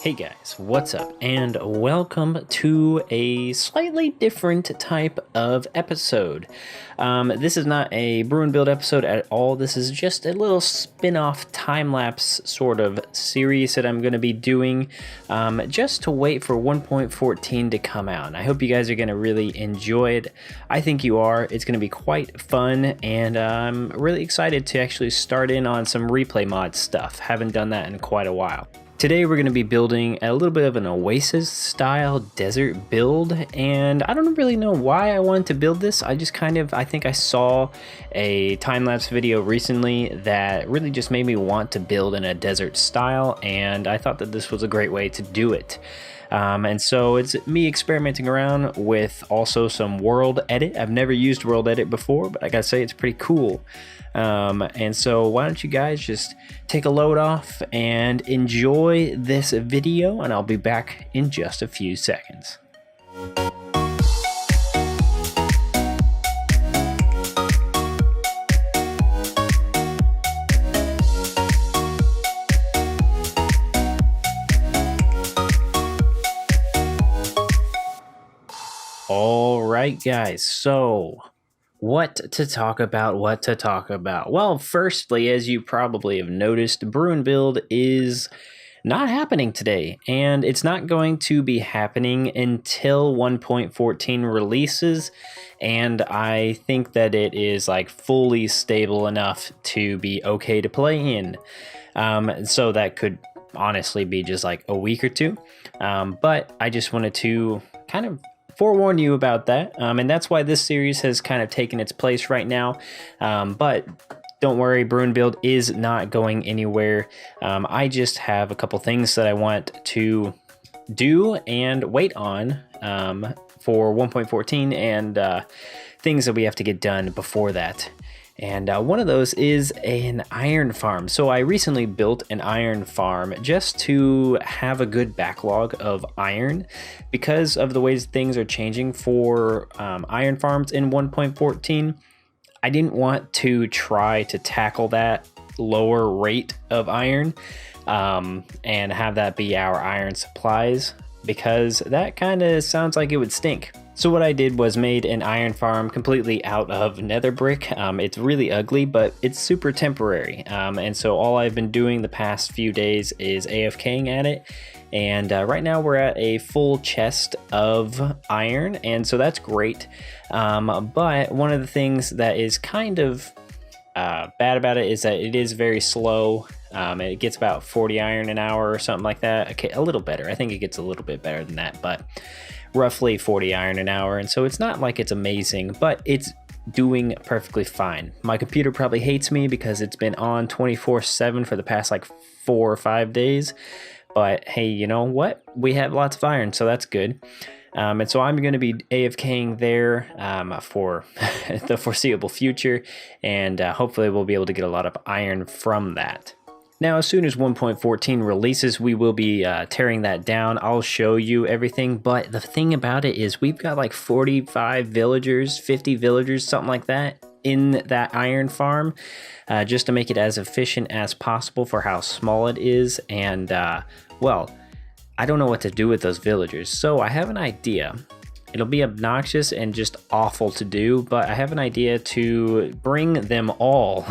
Hey guys, what's up? And welcome to a slightly different type of episode. This is not a brew and build episode at all. This is just a little spin-off time-lapse sort of series that I'm going to be doing just to wait for 1.14 to come out. And I hope you guys are going to really enjoy it. I think you are. It's going to be quite fun, and I'm really excited to actually start in on some replay mod stuff. Haven't done that in quite a while. Today we're going to be building a little bit of an Oasis style desert build, and I don't really know why I wanted to build this. I think I saw a time-lapse video recently that really just made me want to build in a desert style, and I thought that this was a great way to do it. And so it's me experimenting around with also some world edit. I've never used world edit before, but I gotta say it's pretty cool. And so why don't you guys just take a load off and enjoy this video, and I'll be back in just a few seconds. All right, guys, so what to talk about? Well, firstly, as you probably have noticed, Brew and Build is not happening today, and it's not going to be happening until 1.14 releases, and I think that it is like fully stable enough to be okay to play in. So that could honestly be just like a week or two, but I just wanted to kind of forewarn you about that, and that's why this series has kind of taken its place right now, but don't worry, Brew and Build is not going anywhere. I just have a couple things that I want to do and wait on for 1.14 and things that we have to get done before that. And one of those is an iron farm. So I recently built an iron farm just to have a good backlog of iron because of the ways things are changing for iron farms in 1.14. I didn't want to try to tackle that lower rate of iron and have that be our iron supplies, because that kind of sounds like it would stink. So what I did was made an iron farm completely out of nether brick. It's really ugly, but it's super temporary. And so all I've been doing the past few days is AFKing at it. And right now we're at a full chest of iron, and so that's great. But one of the things that is kind of bad about it is that it is very slow. It gets about 40 iron an hour or something like that. Okay, a little better. I think it gets a little bit better than that, but roughly 40 iron an hour. And so it's not like it's amazing, but it's doing perfectly fine. My computer probably hates me because it's been on 24/7 for the past like 4 or 5 days. But hey, you know what? We have lots of iron, so that's good. And so I'm going to be AFKing there for the foreseeable future, and hopefully we'll be able to get a lot of iron from that. Now, as soon as 1.14 releases, we will be tearing that down. I'll show you everything, but the thing about it is we've got like 45 villagers, 50 villagers, something like that, in that iron farm, just to make it as efficient as possible for how small it is. And, well, I don't know what to do with those villagers, so I have an idea. It'll be obnoxious and just awful to do, but I have an idea to bring them all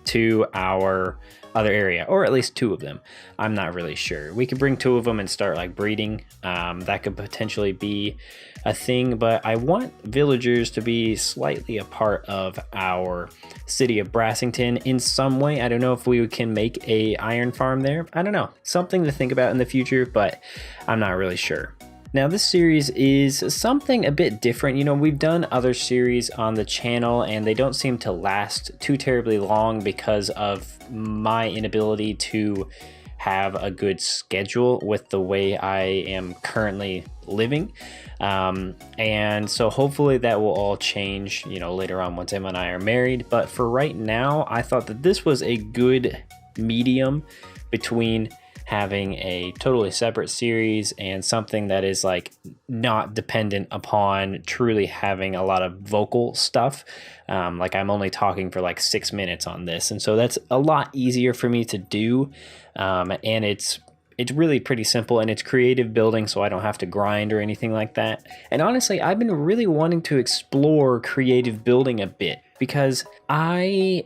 to our other area, or at least 2 of them. I'm not really sure. We could bring 2 of them and start like breeding. That could potentially be a thing, but I want villagers to be slightly a part of our city of Brassington in some way. I don't know if we can make a iron farm there. I don't know. Something to think about in the future, but I'm not really sure. Now, this series is something a bit different. You know, we've done other series on the channel and they don't seem to last too terribly long because of my inability to have a good schedule with the way I am currently living. And so hopefully that will all change, you know, later on once Emma and I are married. But for right now, I thought that this was a good medium between having a totally separate series and something that is like not dependent upon truly having a lot of vocal stuff. Like I'm only talking for like 6 minutes on this, and so that's a lot easier for me to do, and it's it's really pretty simple, and it's creative building, so I don't have to grind or anything like that. And honestly, I've been really wanting to explore creative building a bit because I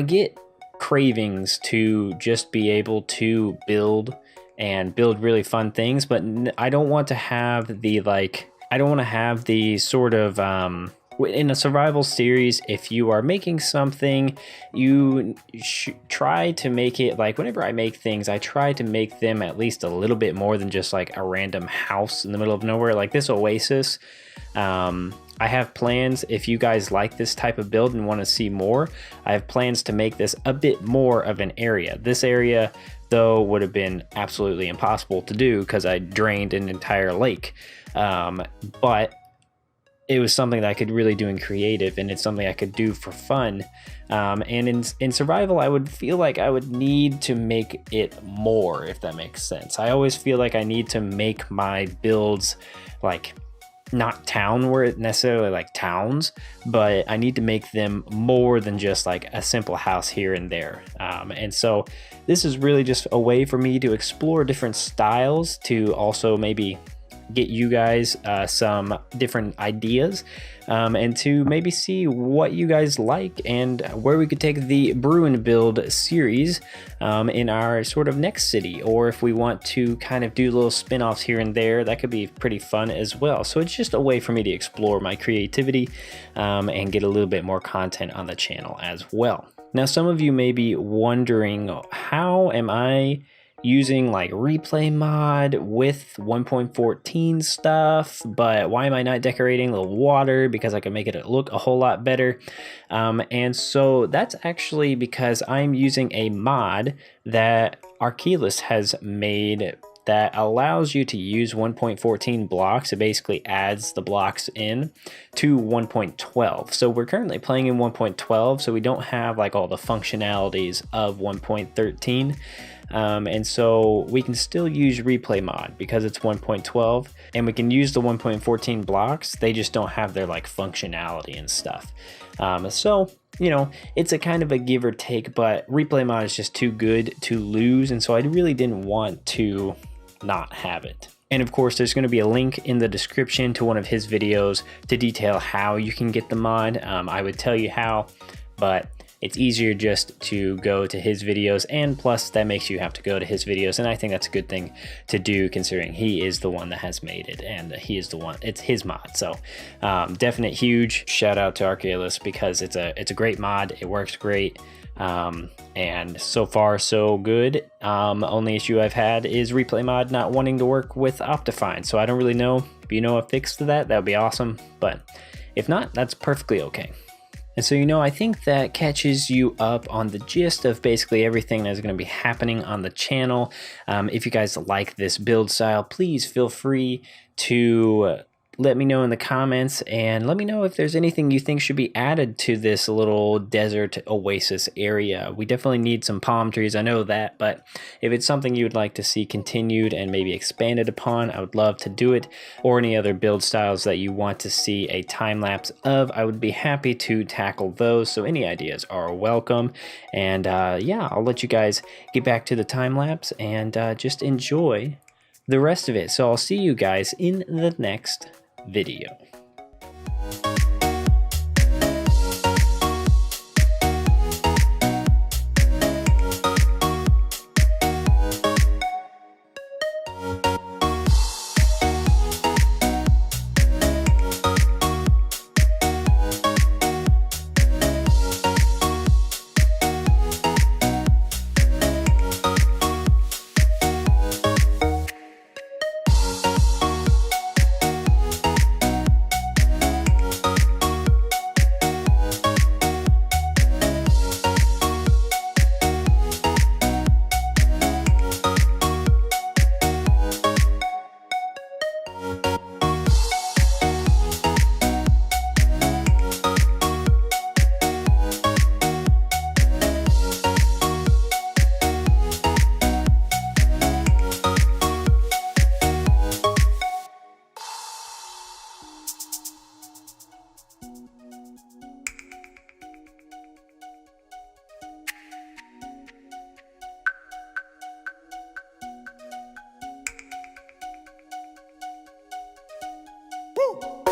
get cravings to just be able to build and build really fun things, but I don't want to have the sort of in a survival series, if you are making something, you try to make it like, whenever I make things, I try to make them at least a little bit more than just like a random house in the middle of nowhere, like this Oasis. I have plans, if you guys like this type of build and want to see more, I have plans to make this a bit more of an area. This area, though, would have been absolutely impossible to do because I drained an entire lake. But it was something that I could really do in creative, and it's something I could do for fun. And in survival, I would feel like I would need to make it more, if that makes sense. I always feel like I need to make my builds like not town where it necessarily like towns, but I need to make them more than just like a simple house here and there. And so this is really just a way for me to explore different styles, to also maybe get you guys some different ideas, and to maybe see what you guys like and where we could take the brew and build series in our sort of next city, or if we want to kind of do little spin-offs here and there, that could be pretty fun as well. So it's just a way for me to explore my creativity and get a little bit more content on the channel as well. Now, some of you may be wondering, how am I using like replay mod with 1.14 stuff, but why am I not decorating the water? Because I can make it look a whole lot better. And so that's actually because I'm using a mod that Oasis has made that allows you to use 1.14 blocks. It basically adds the blocks in to 1.12. So we're currently playing in 1.12, so we don't have like all the functionalities of 1.13. And so we can still use replay mod because it's 1.12, and we can use the 1.14 blocks. They just don't have their like functionality and stuff. So, you know, it's a kind of a give or take, but replay mod is just too good to lose. And so I really didn't want to not have it. And of course, there's going to be a link in the description to one of his videos to detail how you can get the mod. I would tell you how, but it's easier just to go to his videos, and plus that makes you have to go to his videos, and I think that's a good thing to do considering he is the one that has made it, and he is the one, it's his mod. So definite huge shout out to Oasis, because it's a great mod, it works great, and so far so good. Only issue I've had is replay mod not wanting to work with Optifine, so I don't really know. If you know a fix to that, that would be awesome, but if not, that's perfectly okay. And so, you know, I think that catches you up on the gist of basically everything that's going to be happening on the channel. If you guys like this build style, please feel free to let me know in the comments, and let me know if there's anything you think should be added to this little desert oasis area. We definitely need some palm trees, I know that, but if it's something you would like to see continued and maybe expanded upon, I would love to do it. Or any other build styles that you want to see a time lapse of, I would be happy to tackle those. So any ideas are welcome. And yeah, I'll let you guys get back to the time lapse and just enjoy the rest of it. So I'll see you guys in the next video. Woo!